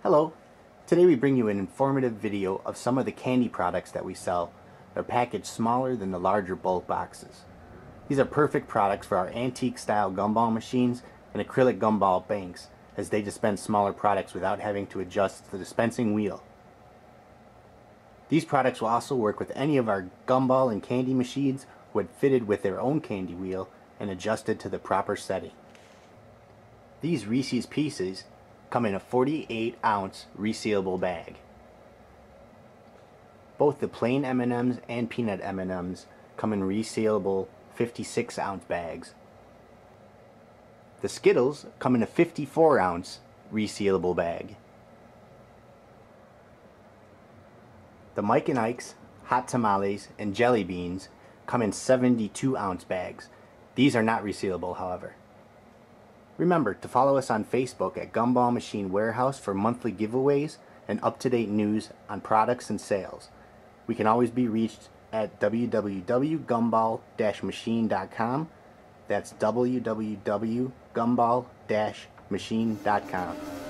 Hello! Today we bring you an informative video of some of the candy products that we sell. They're packaged smaller than the larger bulk boxes. These are perfect products for our antique style gumball machines and acrylic gumball banks, as they dispense smaller products without having to adjust the dispensing wheel. These products will also work with any of our gumball and candy machines who had fitted with their own candy wheel and adjusted to the proper setting. These Reese's Pieces come in a 48-ounce resealable bag. Both the plain M&Ms and peanut M&Ms come in resealable 56-ounce bags. The Skittles come in a 54-ounce resealable bag. The Mike and Ike's, Hot Tamales, and Jelly Beans come in 72-ounce bags. These are not resealable, however. Remember to follow us on Facebook at Gumball Machine Warehouse for monthly giveaways and up-to-date news on products and sales. We can always be reached at www.gumball-machine.com. That's www.gumball-machine.com.